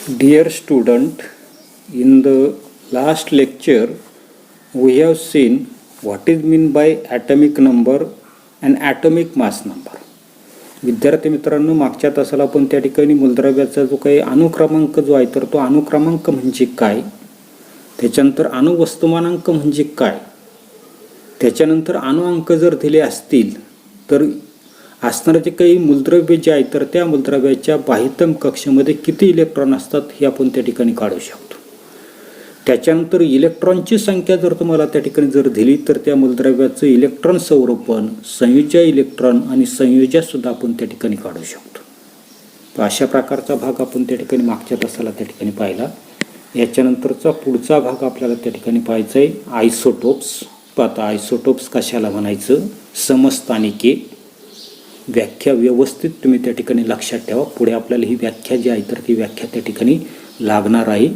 Dear student, in the last lecture we have seen what is meant by atomic number and atomic mass number. विद्यार्थी मित्रांनो, मागच्या तासाला आपण त्या ठिकाणी मूलद्रव्याचा जो काही अणुक्रमांक जो आहे तर तो अणुक्रमांक म्हणजे काय, त्याच्यानंतर अणुवस्तुमानांक म्हणजे काय, त्याच्यानंतर अणुअंक जर दिले असतील तर असणारे जे काही मूलद्रव्य जे आहे तर त्या मूलद्रव्याच्या बाह्यतम कक्षेमध्ये किती इलेक्ट्रॉन असतात हे आपण त्या ठिकाणी काढू शकतो. त्याच्यानंतर इलेक्ट्रॉनची संख्या जर तुम्हाला त्या ठिकाणी जर दिली तर त्या मूलद्रव्याचं इलेक्ट्रॉन संरूपण, संयोज्य इलेक्ट्रॉन आणि संयोज्य सुद्धा आपण त्या ठिकाणी काढू शकतो. तर अशा प्रकारचा भाग आपण त्या ठिकाणी मागच्या तासाला त्या ठिकाणी पाहिला. याच्यानंतरचा पुढचा भाग आपल्याला त्या ठिकाणी पाहायचा आहे आयसोटोप्स. आता आयसोटोप्स कशाला म्हणायचं, समस्थानिके. व्याख्या व्यवस्थित तुम्ही त्या ठिकाणी लक्षात ठेवा. पुढे आपल्याला ही व्याख्या जी आहे तर ती व्याख्या त्या ठिकाणी लागणार आहे.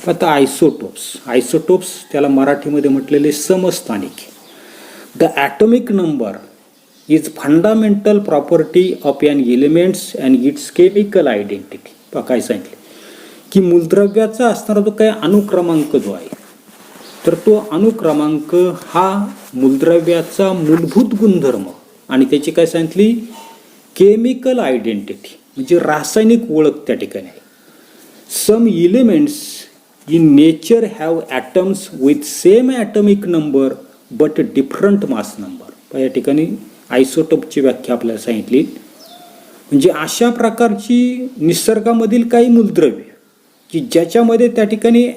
आता आयसोटोप्स त्याला मराठीमध्ये म्हटलेले समस्थानिके. The atomic number is fundamental property of an elements and its chemical identity. काय सांगितले की मूलद्रव्याचा असणारा जो काही अणुक्रमांक जो आहे तर तो अणुक्रमांक हा मूलद्रव्याचा मूलभूत गुणधर्म आणि त्याची काय सांगितली, केमिकल आयडेंटिटी म्हणजे रासायनिक ओळख त्या ठिकाणी आहे. Some elements in nature have atoms with same atomic number but different mass number. या ठिकाणी आयसोटोपची व्याख्या आपल्याला सांगितली. म्हणजे अशा प्रकारची निसर्गामधील काही मूलद्रव्य की ज्याच्यामध्ये त्या ठिकाणी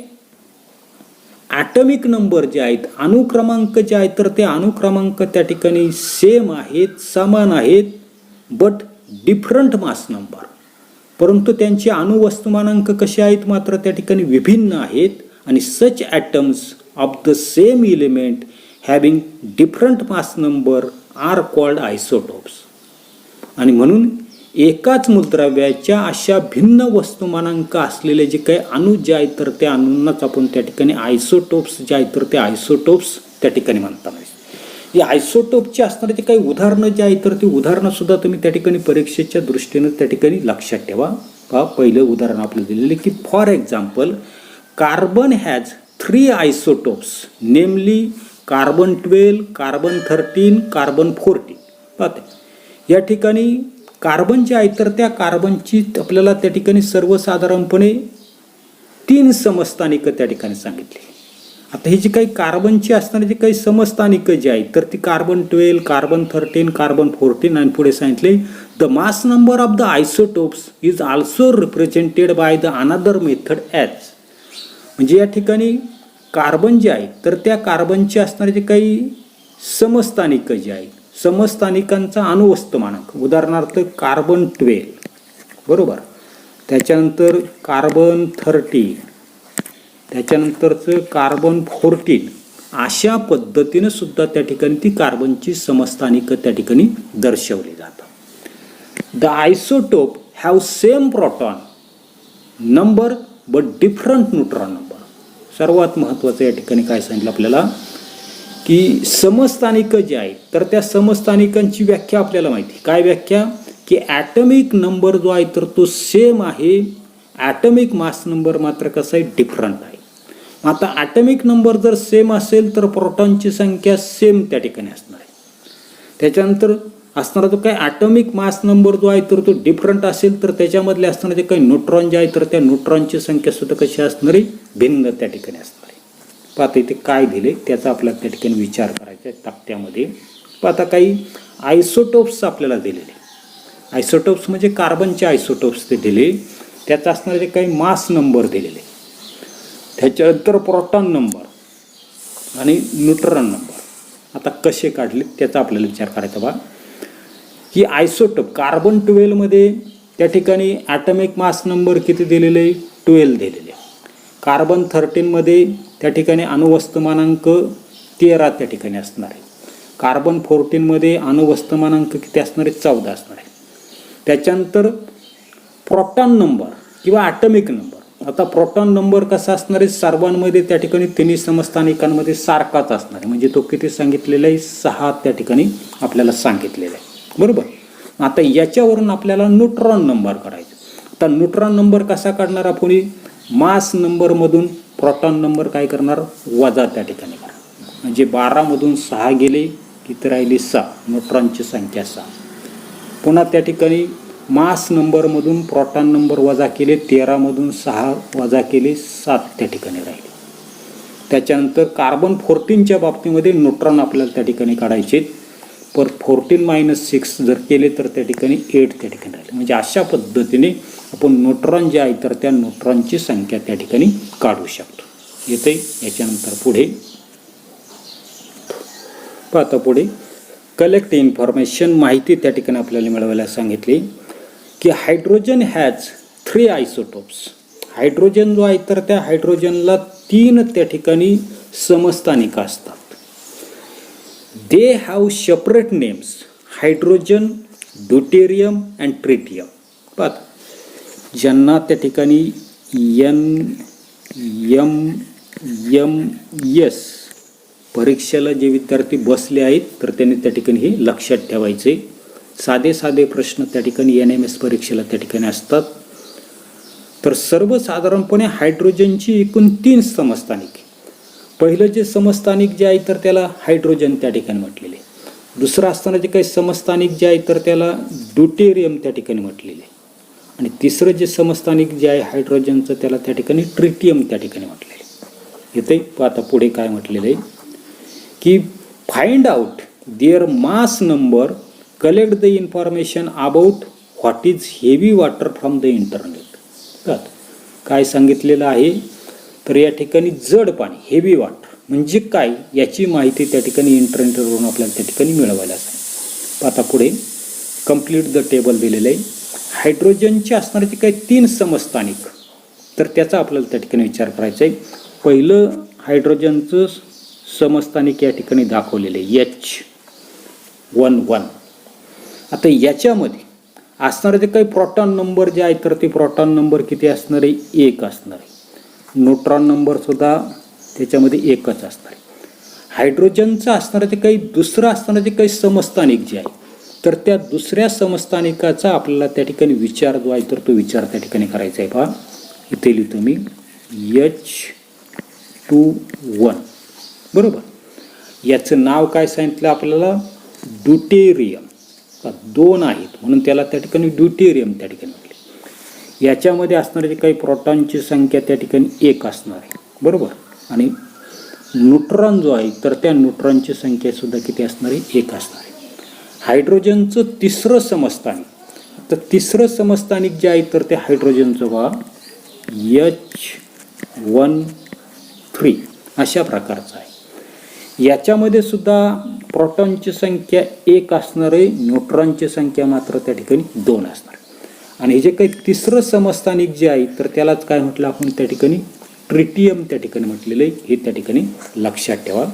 ॲटॉमिक नंबर जे आहेत, अणुक्रमांक जे आहेत तर ते अणुक्रमांक त्या ठिकाणी सेम आहेत, समान आहेत, बट डिफरंट मास नंबर. परंतु त्यांचे अणुवस्तुमानांक कसे आहेत मात्र त्या ठिकाणी विभिन्न आहेत. आणि such atoms of the same element having different mass number are called isotopes. आणि म्हणून एकाच मूलद्रव्याच्या अशा भिन्न वस्तुमानांक असलेले जे काही अणू जे आहेत तर त्या अणूंनाच आपण त्या ठिकाणी आयसोटोप्स जे आहेत तर ते आयसोटोप्स त्या ठिकाणी म्हणतात. या आयसोटोपची असणारे जे काही उदाहरणं जे आहेत तर ती उदाहरणं सुद्धा तुम्ही त्या ठिकाणी परीक्षेच्या दृष्टीनं त्या ठिकाणी लक्षात ठेवा. पहिलं उदाहरण आपल्याला दिलेलं की for example carbon has 3 isotopes नेमली कार्बन 12, कार्बन 13, कार्बन 14. पाहते या ठिकाणी कार्बन जे आहे तर त्या कार्बनची आपल्याला त्या ठिकाणी सर्वसाधारणपणे 3 समस्थानिकं त्या ठिकाणी सांगितली. आता ही जी काही कार्बनची असणारी जी काही समस्थानिकं जी आहेत तर ती कार्बन 12, कार्बन 13, कार्बन 14 आणि पुढे सांगितले the mass number of the isotopes is also represented by the another method as. म्हणजे या ठिकाणी कार्बन जे आहे तर त्या कार्बनची असणारे जे काही समस्थानिकं जी आहेत, समस्थानिकांचा अणुवस्तुमानांक उदाहरणार्थ कार्बन 12 बरोबर, त्याच्यानंतर कार्बन 13, त्याच्यानंतरचं कार्बन 14, अशा पद्धतीनं सुद्धा त्या ठिकाणी ती कार्बनची समस्थानिकं त्या ठिकाणी दर्शवली जातात. The isotope have same proton number but different neutron number. सर्वात महत्त्वाचं या ठिकाणी काय सांगितलं आपल्याला की समस्थानिकं जे आहेत तर त्या समस्थानिकांची व्याख्या आपल्याला माहिती. काय व्याख्या की ॲटॉमिक नंबर जो आहे तर तो सेम आहे, ॲटॉमिक मास नंबर मात्र कसा आहे, डिफरंट आहे. आता ॲटॉमिक नंबर जर सेम असेल तर प्रोटॉनची संख्या सेम त्या ठिकाणी असणार आहे. त्याच्यानंतर असणारा जो काही ॲटॉमिक मास नंबर जो आहे तर तो डिफरंट असेल तर त्याच्यामधले असणारे जे काही न्यूट्रॉन जे आहे तर त्या न्यूट्रॉनची संख्या सुद्धा कशी असणार आहे, भिन्न त्या ठिकाणी असणार आहे. पाहता इथे काय दिले त्याचा आपल्याला त्या ठिकाणी विचार करायचा आहे तक्त्यामध्ये. पाहता काही आयसोटोप्स आपल्याला दिलेले. आयसोटोप्स म्हणजे कार्बनचे आयसोटोप्स ते दिले, त्याचा असणारे जे काही मास नंबर दिलेले, त्याच्यानंतर प्रोटॉन नंबर आणि न्यूट्रॉन नंबर. आता कसे काढले त्याचा आपल्याला विचार करायचा बा की आयसोटोप कार्बन 12 मध्ये त्या ठिकाणी ॲटॉमिक मास नंबर किती दिलेले, 12 दिलेले. कार्बन 13 मध्ये त्या ठिकाणी अणुवस्तुमानांक 13 त्या ठिकाणी असणार आहे. कार्बन 14 मध्ये अणुवस्तुमानांक किती असणार आहे, 14 असणार आहे. त्याच्यानंतर प्रोटॉन नंबर किंवा ॲटॉमिक नंबर. आता प्रोटॉन नंबर कसा असणार आहे, सर्वांमध्ये त्या ठिकाणी तिन्ही समस्थानिकांमध्ये सारखाच असणार आहे. म्हणजे तो किती सांगितलेला आहे, 6 त्या ठिकाणी आपल्याला सांगितलेला आहे बरोबर. आता याच्यावरून आपल्याला न्यूट्रॉन नंबर करायचा. आता न्यूट्रॉन नंबर कसा काढणार आपण? मास नंबरमधून प्रोटॉन नंबर काय करणार? वजा त्या ठिकाणी करा. म्हणजे 12मधून 6 गेले किती राहिली? 6. न्यूट्रॉनची संख्या 6. पुन्हा त्या ठिकाणी मास नंबरमधून प्रोटॉन नंबर वजा केले, 13मधून 6 वजा केले, 7 त्या ठिकाणी राहिले. त्याच्यानंतर कार्बन 14च्या बाबतीमध्ये न्यूट्रॉन आपल्याला त्या ठिकाणी काढायचे. पर 14 - 6 जर केले तर त्या ठिकाणी 8 त्या ठिकाणी राहिले. म्हणजे अशा पद्धतीने आपण न्यूट्रॉन जे आहे तर त्या न्यूट्रॉनची संख्या त्या ठिकाणी काढू शकतो. येते याच्यानंतर पुढे पाहता. पुढे कलेक्ट इन्फॉर्मेशन, माहिती त्या ठिकाणी आपल्याला मिळवायला सांगितली की हायड्रोजन हॅज 3 आयसोटोप्स. हायड्रोजन जो आहे तर त्या हायड्रोजनला 3 त्या ठिकाणी समस्थानिका असतात. They have separate names: hydrogen, deuterium and tritium. पाहता, ज्यांना त्या ठिकाणी NMS परीक्षेला जे विद्यार्थी बसले आहेत तर त्यांनी त्या ठिकाणी हे लक्षात ठेवायचे. साधे प्रश्न त्या ठिकाणी NMS परीक्षेला त्या ठिकाणी असतात. तर सर्वसाधारणपणे हायड्रोजनची एकूण 3 समस्थानिक. पहिलं जे समस्थानिक जे आहे तर त्याला हायड्रोजन त्या ठिकाणी म्हटलेले. दुसरं असताना जे काही समस्थानिक जे आहे तर त्याला ड्यूटेरियम त्या ठिकाणी म्हटलेले. आणि तिसरं जे समस्थानिक जे आहे हायड्रोजनचं त्याला त्या ठिकाणी ट्रिटियम त्या ठिकाणी म्हटलेले. येते आता पुढे काय म्हटलेलं आहे की find out their mass number, collect the information about what is heavy water from the internet. काय सांगितलेलं आहे तर या ठिकाणी जड पाणी, हेवी वॉटर म्हणजे काय याची माहिती त्या ठिकाणी इंटरनेटवरून आपल्याला त्या ठिकाणी मिळवायला सांगितलं. आता पुढे कंप्लीट द टेबल दिलेलं आहे. हायड्रोजनचे असणारे जे काही 3 समस्थानिक तर त्याचा आपल्याला त्या ठिकाणी विचार करायचा आहे. पहिलं हायड्रोजनचं समस्थानिक या ठिकाणी दाखवलेले H11. आता याच्यामध्ये असणारे जे काही प्रोटॉन नंबर जे आहे तर ते प्रोटॉन नंबर किती असणार आहे? 1 असणार आहे. न्यूट्रॉन नंबर सुद्धा त्याच्यामध्ये 1च असणार आहे. हायड्रोजनचं असणारं जे काही दुसरं असणारं जे काही समस्थानिक जे आहे तर त्या दुसऱ्या समस्थानिकाचा आपल्याला त्या ठिकाणी विचार जो आहे तर तो विचार त्या ठिकाणी करायचा आहे. पहा, इथे लिहितो मी H21. बरोबर. याचं नाव काय सांगितलं आपल्याला? ड्यूटेरियम. 2 आहेत म्हणून त्याला त्या ठिकाणी ड्यूटेरियम त्या ठिकाणी म्हटले. याच्यामध्ये असणारे जे काही प्रोटॉनची संख्या त्या ठिकाणी 1 असणार आहे. बरोबर. आणि न्यूट्रॉन जो आहे तर त्या न्यूट्रॉनची संख्या सुद्धा किती असणार आहे? 1 असणार आहे. हायड्रोजनचं तिसरं समस्थानिक, तर तिसरं समस्थानिक जे आहे तर ते हायड्रोजनचं पहा H13 अशा प्रकारचं आहे. याच्यामध्ये सुद्धा प्रोटॉनची संख्या 1 असणार आहे, न्यूट्रॉनची संख्या मात्र त्या ठिकाणी 2 असणार. आणि हे जे काही तिसरं समस्थानिक जे आहे तर त्यालाच काय म्हटलं आपण त्या ठिकाणी? ट्रिटियम त्या ठिकाणी म्हटलेलं आहे. हे त्या ठिकाणी लक्षात ठेवा.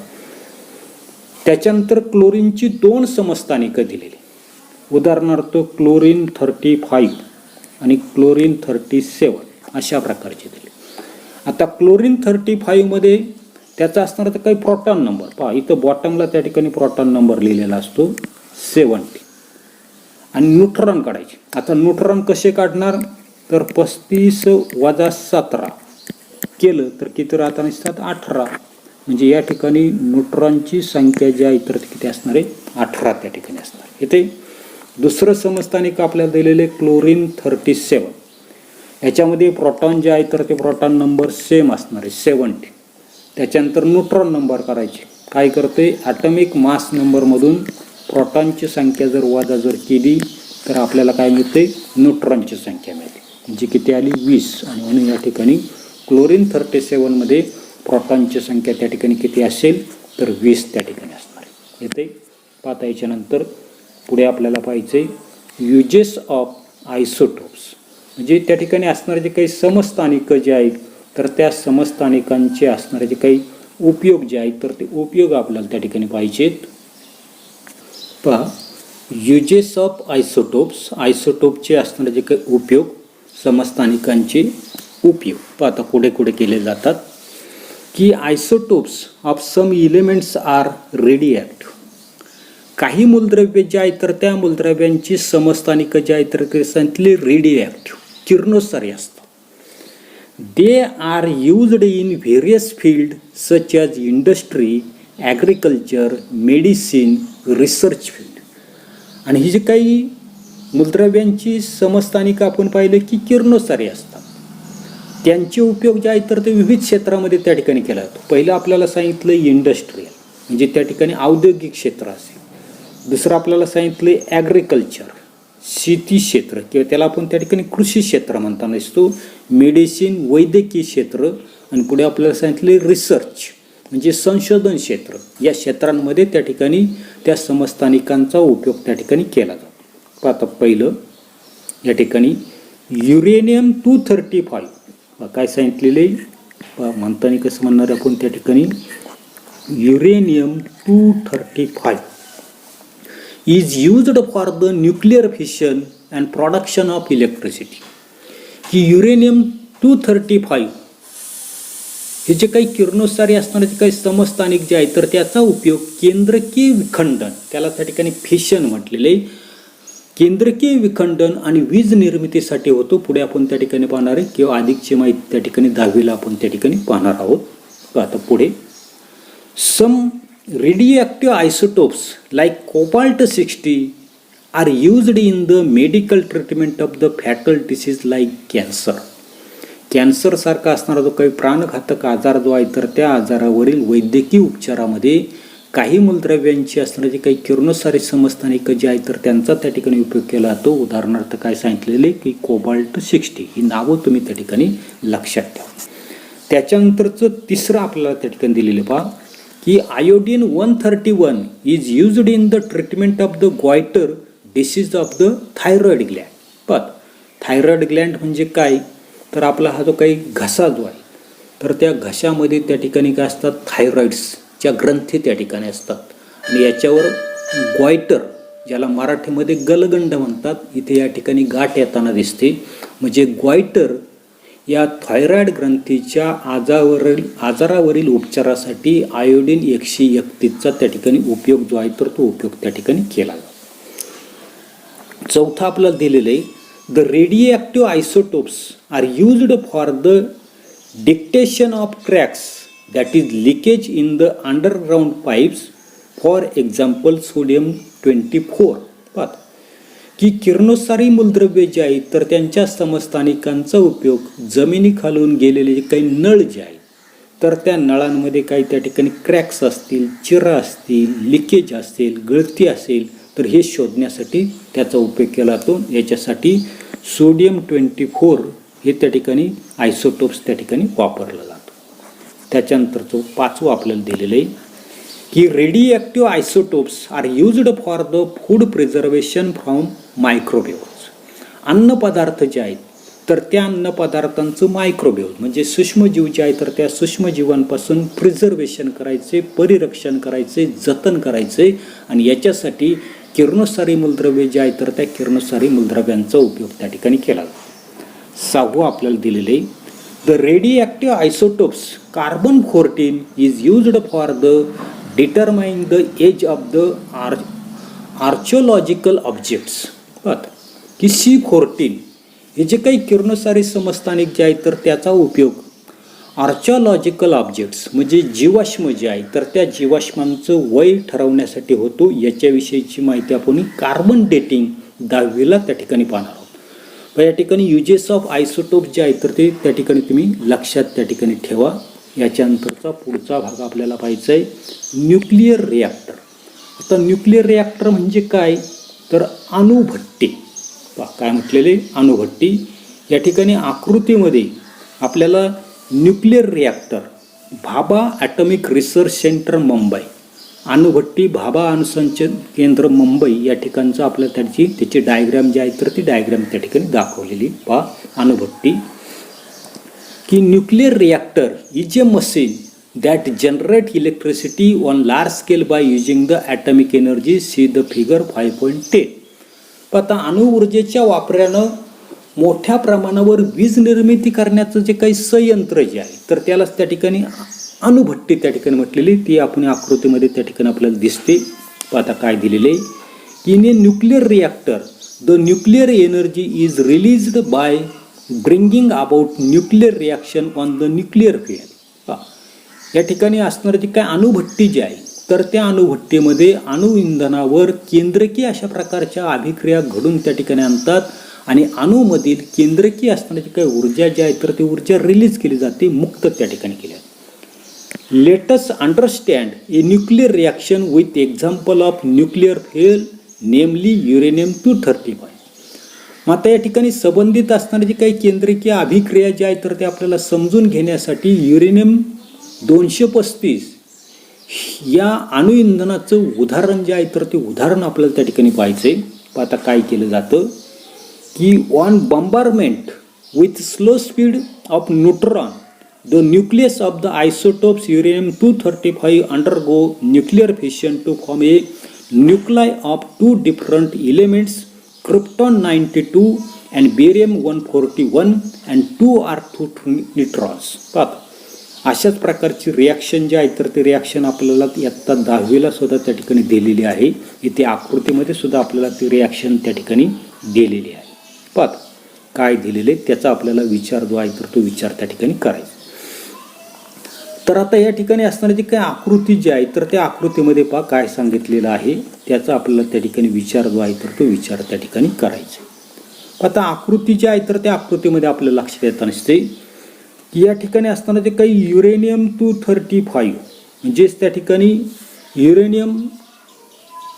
त्याच्यानंतर क्लोरीनची 2 समस्थानिकं दिलेली. उदाहरणार्थ क्लोरीन 35 आणि क्लोरीन 37 अशा प्रकारचे दिले. आता क्लोरीन 35 मध्ये त्याचा असणारा तर काही प्रोटॉन नंबर पहा, इथं बॉटमला त्या ठिकाणी प्रोटॉन नंबर लिहिलेला असतो 70. आणि न्यूट्रॉन काढायचे. आता न्यूट्रॉन कसे काढणार तर 35 - 17 केलं तर किती राहता नसतात? 18. म्हणजे या ठिकाणी न्यूट्रॉनची संख्या जी आहे तर किती असणार आहे? 18 त्या ठिकाणी असणार. इथे दुसरं समस्थानिक आपल्याला दिलेले क्लोरीन 37. याच्यामध्ये प्रोटॉन जे आहे तर ते प्रोटॉन नंबर सेम असणार आहे 70. त्याच्यानंतर न्यूट्रॉन नंबर करायचे. काय करते? ॲटॉमिक मास नंबरमधून प्रोटॉनची संख्या जर वजा जर केली तर आपल्याला काय मिळते? न्यूट्रॉनची संख्या मिळते. म्हणजे किती आली? 20. आणि म्हणून या ठिकाणी क्लोरीन 37 मध्ये प्रोटॉनची संख्या त्या ठिकाणी किती असेल तर 20 त्या ठिकाणी असणार आहे. येते पाहता. याच्यानंतर पुढे आपल्याला पाहिजे युजेस ऑफ आयसोटोप्स. म्हणजे त्या ठिकाणी असणारे जे काही समस्थानिक जे आहेत तर त्या समस्थानिकांचे असणारे जे काही उपयोग जे आहेत तर ते उपयोग आपल्याला त्या ठिकाणी पाहिजेत. पहा, युजेस ऑफ आयसोटोप्स. आयसोटोपचे असणारे जे काही उपयोग, समस्थानिकांचे उपयोग पाहता पुढे केले जातात की isotopes of some elements are radioactive. काही मूलद्रव्य जे आहेत तर त्या मूलद्रव्यांची समस्थानिक जे आहेत तर ते सांगितले रेडिएक्टिव्ह. किरणोत्सारी असतात. They are used in various field such as industry, agriculture, medicine, research field. आणि ही जी काही मूलद्रव्यांची समस्थानिकं आपण पाहिलं की किरणोत्सारी असतात. त्यांचे उपयोग जे आहेत तर ते विविध क्षेत्रामध्ये त्या ठिकाणी केला जातो. पहिलं आपल्याला सांगितलं इंडस्ट्रियल, म्हणजे त्या ठिकाणी औद्योगिक क्षेत्र असेल. दुसरं आपल्याला सांगितलं ॲग्रिकल्चर, शेती क्षेत्र किंवा त्याला आपण त्या ठिकाणी कृषी क्षेत्र म्हणताना असतो. मेडिसिन, वैद्यकीय क्षेत्र. आणि पुढे आपल्याला सांगितले रिसर्च, म्हणजे संशोधन क्षेत्र. या क्षेत्रांमध्ये त्या ठिकाणी त्या समस्थानिकांचा उपयोग त्या ठिकाणी केला जातो. आता पहिलं या ठिकाणी युरेनियम 235 काय सांगितलेले म्हणताना कसं म्हणणार आपण त्या ठिकाणी uranium 235 is used for the nuclear fission and production of electricity. He uranium 235 हे जे काही किरणोत्सारी असणारे जे काही समस्थानिक जे आहे तर त्याचा उपयोग केंद्रकीय विखंडन, त्याला त्या ठिकाणी फिशन म्हटलेले, केंद्रकीय विखंडन आणि वीज निर्मितीसाठी होतो. पुढे आपण त्या ठिकाणी पाहणार आहे किंवा अधिकची माहिती त्या ठिकाणी 10वीला आपण त्या ठिकाणी पाहणार आहोत. आता पुढे some radioactive isotopes like cobalt 60 are used in the medical treatment of the fatal disease like cancer. कॅन्सरसारखा असणारा जो काही प्राणघातक आजार जो आहे तर त्या आजारावरील वैद्यकीय उपचारामध्ये काही मूलद्रव्यांची असणारे जे काही किरणोत्सारी समस्थानिक जे आहेत तर त्यांचा त्या ठिकाणी उपयोग केला जातो. उदाहरणार्थ काय सांगितलेले की कोबाल्ट 60 ही नावं तुम्ही त्या ठिकाणी लक्षात ठेवा. त्याच्यानंतरचं तिसरं आपल्याला त्या ठिकाणी दिलेलं पहा की iodine 131 is used in the treatment of the goitre disease of the thyroid Gland. पण थायरॉइड ग्लँड म्हणजे काय तर आपला हा जो काही घसा जो आहे तर त्या घशामध्ये त्या ठिकाणी काय असतात थायरॉइड्सच्या ग्रंथी त्या ठिकाणी असतात. आणि याच्यावर गॉयटर, ज्याला मराठीमध्ये गलगंड म्हणतात, इथे या ठिकाणी गाठ येताना दिसते. म्हणजे गॉयटर या थायरॉइड ग्रंथीच्या आजारावरील उपचारासाठी आयोडीन 131चा त्या ठिकाणी उपयोग जो आहे तर तो उपयोग त्या ठिकाणी केला जातो. चौथा आपल्याला दिलेलं आहे the radioactive isotopes are used for the dictation of cracks that is leakage in the underground pipes, for example sodium 24. पाहता की किरणोत्सारी मूलद्रव्ये जे आहेत तर त्यांच्या समस्थानिकांचा उपयोग जमिनीखालून गेलेले जे काही नळ जे आहेत तर त्या नळांमध्ये काही त्या ठिकाणी क्रॅक्स असतील, चिरा असतील, लिकेज असेल, गळती असेल तर हे शोधण्यासाठी त्याचा उपयोग केला जातो. याच्यासाठी सोडियम 24 हे त्या ठिकाणी आयसोटोप्स त्या ठिकाणी वापरलं जातं. त्याच्यानंतरचं पाचवं आपल्याला दिलेलं आहे की radioactive isotopes are used for the food preservation from microwaves. अन्नपदार्थ जे आहेत तर त्या अन्नपदार्थांचं मायक्रोवेव्ह म्हणजे सूक्ष्मजीव जे आहे तर त्या सूक्ष्मजीवांपासून प्रिझर्वेशन करायचे, परिरक्षण करायचे, जतन करायचे. आणि याच्यासाठी किरणोत्सारी मूलद्रव्ये जे आहेत तर त्या किरणोत्सारी मूलद्रव्यांचा उपयोग त्या ठिकाणी केला जातो. सहावं आपल्याला दिलेले the radioactive isotopes carbon 14 is used for the determine the age of the archaeological objects. की C14 हे जे काही किरणोत्सारी समस्थानिक जे आहेत तर त्याचा उपयोग आर्किओलॉजिकल ऑब्जेक्ट्स म्हणजे जीवाश्म जे आहे तर त्या जीवाश्मांचं वय ठरवण्यासाठी होतो. याच्याविषयीची माहिती आपण कार्बन डेटिंग 10वीला त्या ठिकाणी पाहणार आहोत. या ठिकाणी युजेस ऑफ आयसोटोप जे आहेत तर ते त्या ठिकाणी तुम्ही लक्षात त्या ठिकाणी ठेवा. याच्यानंतरचा पुढचा भाग आपल्याला पाहायचा आहे न्यूक्लिअर रिॲक्टर. आता न्यूक्लिअर रिॲक्टर म्हणजे काय तर अणुभट्टी. काय म्हटलेले अणुभट्टी. या ठिकाणी आकृतीमध्ये आपल्याला nuclear reactor Bhabha atomic research centre Mumbai, अणुभट्टी भाभा अणुसंशोधन केंद्र मुंबई या ठिकाणचं आपल्याला त्याची डायग्राम जी आहे तर ती डायग्राम त्या ठिकाणी दाखवलेली पहा. अणुभट्टी की nuclear reactor is a machine that generate electricity on large scale by using the atomic energy. C the figure 5.10. आता अणुऊर्जेच्या वापरानं मोठ्या प्रमाणावर वीज निर्मिती करण्याचं जे काही संयंत्र जे आहे तर त्यालाच त्या ठिकाणी अणुभट्टी त्या ठिकाणी म्हटलेली ती आपण आकृतीमध्ये त्या ठिकाणी आपल्याला दिसते. आता काय दिलेले in A nuclear reactor the nuclear energy is released by bringing about nuclear reaction on the nuclear fuel. या ठिकाणी असणारी जी काय अणुभट्टी जी आहे तर त्या अणुभट्टीमध्ये अणुइंधनावर केंद्रकीय अशा प्रकारच्या अभिक्रिया घडून त्या ठिकाणी आणतात आणि अणूमधील केंद्रकीय असणारी काही ऊर्जा जी आहे तर ती ऊर्जा रिलीज केली जाते, मुक्त त्या ठिकाणी केली जाते. Let us understand A nuclear reaction with example of nuclear fuel नेमली युरेनियम 235. मग आता या ठिकाणी संबंधित असणारी जी काही केंद्रकीय अभिक्रिया जी आहे तर ते आपल्याला समजून घेण्यासाठी युरेनियम 235 या अणुइंधनाचं उदाहरण जे आहे तर ते उदाहरण आपल्याला त्या ठिकाणी पाहायचं आहे. आता काय केलं जातं की on bombardment with slow speed of neutron the nucleus of the isotopes uranium 235 undergo nuclear fission to form a nuclei of 2 different elements krypton 92 and barium 141 and 2 R2 neutrons. पाहता अशाच प्रकारची रिॲक्शन जी आहे तर ते रिॲक्शन आपल्याला इयत्ता 10वीला सुद्धा त्या ठिकाणी दिलेली आहे. इथे आकृतीमध्ये सुद्धा आपल्याला ती रिॲक्शन त्या ठिकाणी दिलेली आहे. पाहता काय दिलेले त्याचा आपल्याला विचार जो आहे तर तो विचार त्या ठिकाणी करायचा. तर आता या ठिकाणी असणारी जी काही आकृती जी आहे तर त्या आकृतीमध्ये पहा काय सांगितलेलं आहे त्याचा आपल्याला त्या ठिकाणी विचार जो आहे तर तो विचार त्या ठिकाणी करायचा. आता आकृती जी आहे तर त्या आकृतीमध्ये आपल्याला लक्षात येत नसते की या ठिकाणी असताना जे काही युरेनियम 235 म्हणजेच त्या ठिकाणी युरेनियम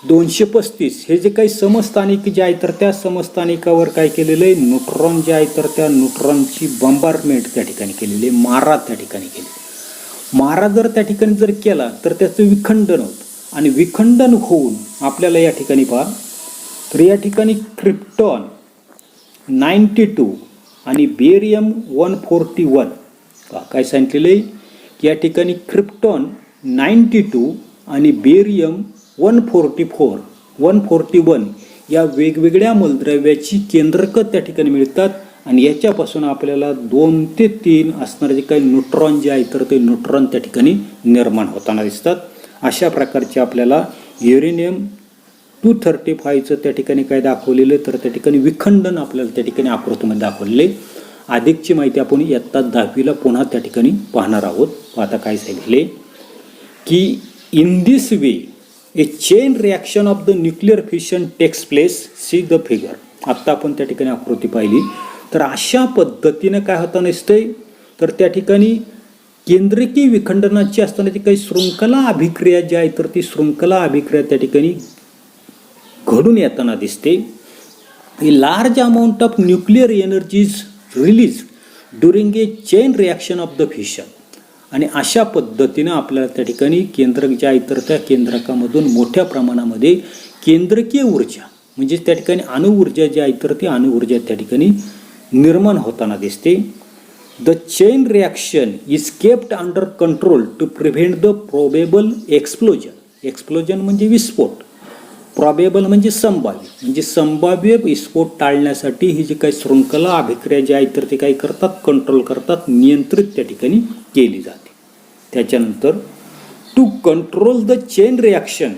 235 हे जे काही समस्थानिक जे आहे तर त्या समस्थानिकावर काय केलेलं आहे, न्यूट्रॉन जे आहे तर त्या न्यूट्रॉनची बॉम्बारमेंट त्या ठिकाणी केलेली आहे, मारा त्या ठिकाणी केली. मारा जर त्या ठिकाणी जर केला तर त्याचं विखंडन होतं आणि विखंडन होऊन आपल्याला या ठिकाणी पहा तर या ठिकाणी क्रिप्टॉन 92 आणि बेरियम 141 काय सांगितलेलं आहे की या ठिकाणी क्रिप्टॉन 92 आणि बेरियम 141 या वेगवेगळ्या मूलद्रव्याची केंद्रकं त्या ठिकाणी मिळतात आणि याच्यापासून आपल्याला 2 ते 3 असणारे जे काही न्यूट्रॉन जे आहे तर ते न्यूट्रॉन त्या ठिकाणी निर्माण होताना दिसतात. अशा प्रकारचे आपल्याला युरेनियम 235चं त्या ठिकाणी काय दाखवलेलं तर त्या ठिकाणी विखंडन आपल्याला त्या ठिकाणी आकृतीमध्ये दाखवलेले. अधिकची माहिती आपण इयत्ता 10वीला पुन्हा त्या ठिकाणी पाहणार आहोत. आता काय सांगितले की in this way a chain reaction of the nuclear fission takes place. See the figure. आत्ता आपण त्या ठिकाणी आकृती पाहिली तर अशा पद्धतीनं काय होता नसतंय तर त्या ठिकाणी केंद्रकीय विखंडनाची असताना जी काही शृंखला अभिक्रिया जी आहे तर ती शृंखला अभिक्रिया त्या ठिकाणी घडून येताना दिसते. A large amount of nuclear energies release during A chain reaction of the fission. आणि अशा पद्धतीनं आपल्याला त्या ठिकाणी केंद्रक जे आहे तर त्या केंद्रकामधून मोठ्या प्रमाणामध्ये केंद्रकीय ऊर्जा म्हणजे त्या ठिकाणी अणुऊर्जा जी आहे तर ती अणुऊर्जा त्या ठिकाणी निर्माण होताना दिसते. The chain reaction is kept under control to prevent the probable explosion. Explosion म्हणजे विस्फोट, प्रॉबेबल म्हणजे संभाव्य, म्हणजे संभाव्य विस्फोट टाळण्यासाठी ही जी काही शृंखला अभिक्रिया जी आहे तर ते काय करतात, कंट्रोल करतात, नियंत्रित त्या ठिकाणी केली जाते. त्याच्यानंतर to control the chain reaction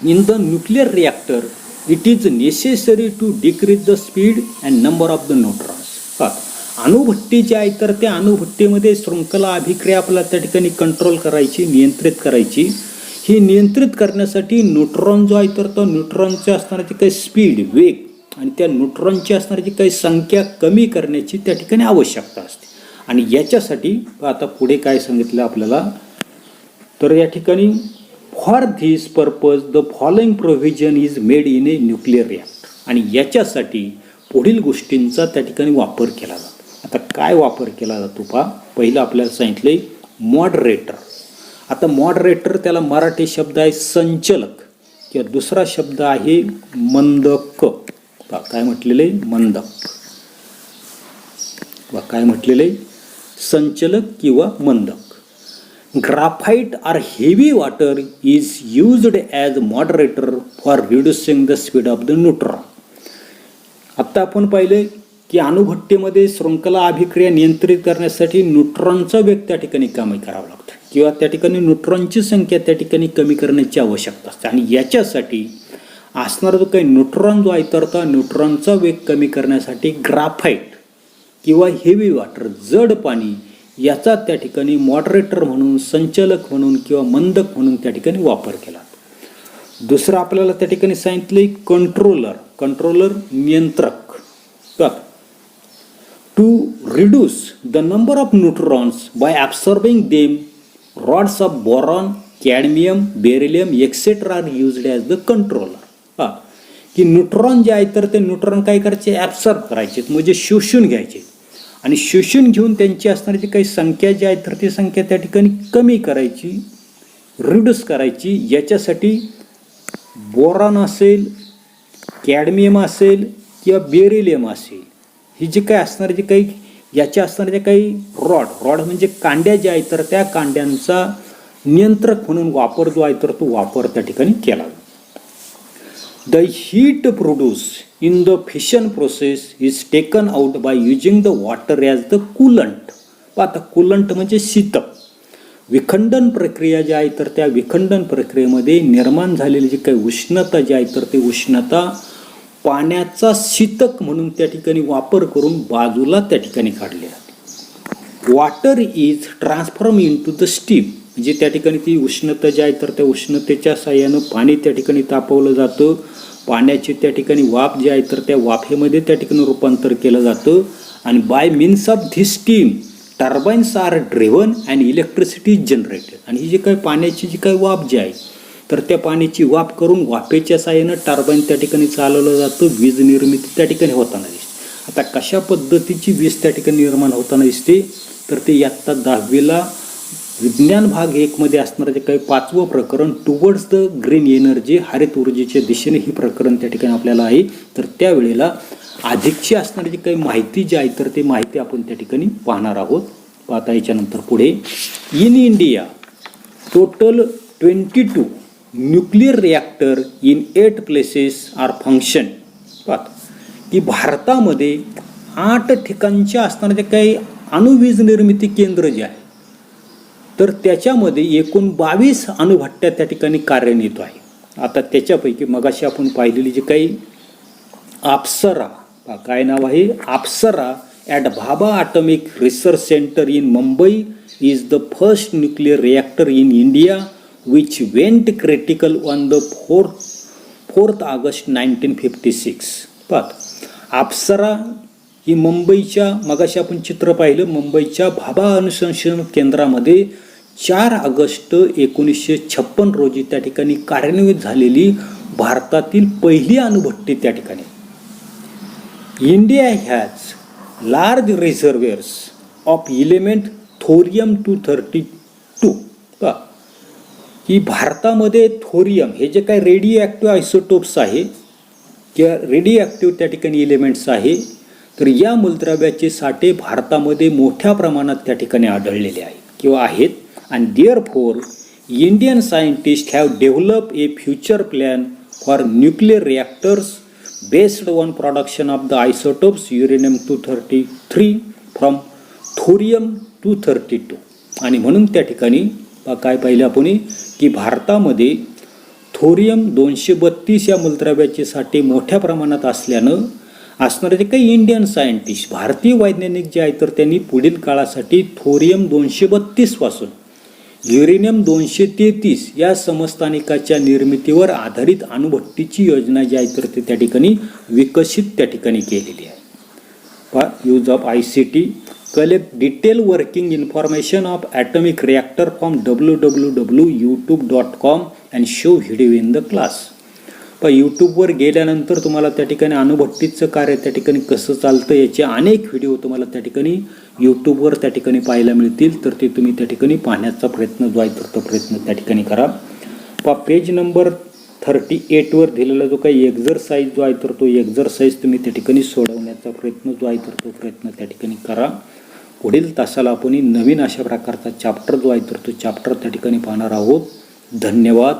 in the nuclear reactor it is necessary to decrease the speed and number of the neutrons. अणुभट्टी जी आहे तर त्या अणुभट्टीमध्ये शृंखला अभिक्रिया आपल्याला त्या ठिकाणी कंट्रोल करायची, नियंत्रित करायची. ही नियंत्रित करण्यासाठी न्यूट्रॉन जो आहे तर तो न्यूट्रॉनची असणारी काही स्पीड, वेग आणि त्या न्यूट्रॉनची असणारी काही संख्या कमी करण्याची त्या ठिकाणी आवश्यकता असते. आणि याच्यासाठी आता पुढे काय सांगितलं आपल्याला तर या ठिकाणी for this purpose the following provision is made in A nuclear reactor. आणि याच्यासाठी पुढील गोष्टींचा त्या ठिकाणी वापर केला जातो. आता काय वापर केला जातो पहा. पहिलं आपल्याला सांगितलंय मॉडरेटर. आता मॉडरेटर त्याला मराठी शब्द आहे संचलक किंवा दुसरा शब्द आहे मंदक. काय म्हटलेलं आहे, मंदक. काय म्हटलेलं आहे, संचलक किंवा मंदक. ग्राफाइट और heavy water is used as moderator for reducing the speed of the neutron. आत्ता आपण पाहिले की अणुभट्टीमध्ये शृंखला अभिक्रिया नियंत्रित करण्यासाठी न्यूट्रॉनचा वेग त्या ठिकाणी कमी करावा लागतो किंवा त्या ठिकाणी न्यूट्रॉनची संख्या त्या ठिकाणी कमी करण्याची आवश्यकता असते. आणि याच्यासाठी असणारा जो काही न्यूट्रॉन जो आहे तर त्या न्यूट्रॉनचा वेग कमी करण्यासाठी ग्राफाइट किंवा हेवी वॉटर जड पाणी याचा त्या ठिकाणी मॉडरेटर म्हणून, संचालक म्हणून किंवा मंदक म्हणून त्या ठिकाणी वापर केला. दुसरं आपल्याला त्या ठिकाणी सांगितलं कंट्रोलर नियंत्रक. To reduce the number of neutrons by absorbing them, rods of boron, cadmium, beryllium etcetera are used as the controller. की न्यूट्रॉन जे आहेत तर ते न्यूट्रॉन काय करायचे, ॲब्सॉर्ब करायचे, म्हणजे शोषून घ्यायचे आणि शोषून घेऊन त्यांची असणारी काही संख्या जी आहे तर ती संख्या त्या ठिकाणी कमी करायची, रिड्यूस करायची. याच्यासाठी बोरॉन असेल, कॅडमियम असेल किंवा बेरिलियम असेल, ही जी काय असणारे जे काही याच्या असणारे काही रॉड म्हणजे कांड्या ज्या आहेत तर त्या कांड्यांचा नियंत्रक म्हणून वापर जो आहे तर तो वापर त्या ठिकाणी केला. The heat produce in the fission process is taken out by using the water as the coolant. आता कूलंट म्हणजे शीतक. विखंडन प्रक्रिया जी आहे तर त्या विखंडन प्रक्रियेमध्ये निर्माण झालेली जी काही उष्णता जी आहे तर ती उष्णता पाण्याचा शीतक म्हणून त्या ठिकाणी वापर करून बाजूला त्या ठिकाणी काढली जाते. Water is transform in to the steam, म्हणजे त्या ठिकाणी ती उष्णता जी आहे तर त्या उष्णतेच्या साह्यानं पाणी त्या ठिकाणी तापवलं जातं. पाण्याची त्या ठिकाणी वाफ जी आहे तर त्या वाफेमध्ये त्या ठिकाणी रूपांतर केलं जातं आणि by means of this steam turbines are driven and electricity is generated. आणि ही जी काही पाण्याची जी काही वाफ जी आहे तर त्या पाण्याची वाफ करून वाफेच्या साह्यानं टर्बाईन त्या ठिकाणी चालवलं जातं. वीज निर्मिती त्या ठिकाणी होताना दिसते. आता कशा पद्धतीची वीज त्या ठिकाणी निर्माण होताना दिसते तर ते इयत्ता 10वीला विज्ञान भाग 1मध्ये असणारं जे काही 5वं प्रकरण टुवर्ड्स द ग्रीन एनर्जी, हरित ऊर्जेच्या दिशेने ही प्रकरण त्या ठिकाणी आपल्याला आहे. तर त्यावेळेला अधिकची असणारी जी काही माहिती जी आहे तर ती माहिती आपण त्या ठिकाणी पाहणार आहोत. पाहता याच्यानंतर पुढे in India total 22 nuclear reactor in 8 places are function. पाहता की भारतामध्ये 8 ठिकाणच्या असणारे काही अणुवीज निर्मिती केंद्र जे आहे तर त्याच्यामध्ये एकूण 22 अणुभट्ट्या त्या ठिकाणी कार्यान्वित आहे. आता त्याच्यापैकी मगाशी आपण पाहिलेली जी काही अप्सरा, काय नाव आहे, Apsara at Bhabha atomic research centre in Mumbai is the first nuclear reactor in India which went critical on the 4th August 1956. पाहत अप्सरा ही मुंबईच्या, मगाशी आपण चित्र पाहिलं, मुंबईच्या भाभा अणुसंशोधन केंद्रामध्ये 4 ऑगस्ट 1956 रोजी त्या ठिकाणी कार्यान्वित झालेली भारतातील पहिली अणुभट्टी त्या ठिकाणी. India has large reserves of element thorium 232. की भारतामध्ये थोरियम हे जे काही रेडिओ ॲक्टिव्ह आयसोटोप्स आहे किंवा रेडिओ ॲक्टिव्ह त्या ठिकाणी एलिमेंट्स आहे तर या मूलद्रव्याचे साठे भारतामध्ये मोठ्या प्रमाणात त्या ठिकाणी आढळलेले आहेत किंवा आहेत. आणि therefore Indian scientist have develop A future plan for nuclear reactors based on production of the isotopes uranium 233 from thorium 232. आणि म्हणून त्या ठिकाणी काय पाहिलं आपण की भारतामध्ये थोरियम 232 या मूलद्रव्याचे साठे मोठ्या प्रमाणात असल्यानं असणारे जे काही इंडियन सायंटिस्ट, भारतीय वैज्ञानिक जे आहेत तर त्यांनी पुढील काळासाठी थोरियम 232 पासून युरेनियम 233 या समस्थानिकाच्या निर्मितीवर आधारित अणुभट्टीची योजना जी आहे तर ते त्या ठिकाणी विकसित त्या ठिकाणी केलेली आहे. Use of ICT collect detailed working information of atomic reactor from www.youtube.com and show video in the class. यूट्यूबवर गेल्यानंतर तुम्हाला त्या ठिकाणी अणुभट्टीचं कार्य त्या ठिकाणी कसं चालतं याचे अनेक व्हिडिओ तुम्हाला त्या ठिकाणी यूट्यूबवर त्या ठिकाणी पाहायला मिळतील. तर ते तुम्ही त्या ठिकाणी पाहण्याचा प्रयत्न जो आहे तर तो प्रयत्न त्या ठिकाणी करा. पेज नंबर 38वर दिलेला जो काही एक्झरसाईज जो आहे तर तो एक्झरसाईज तुम्ही त्या ठिकाणी सोडवण्याचा प्रयत्न जो आहे तर तो प्रयत्न त्या ठिकाणी करा. पुढील तासाला आपण नवीन अशा प्रकारचा चॅप्टर जो आहे तर तो चॅप्टर त्या ठिकाणी पाहणार आहोत. धन्यवाद.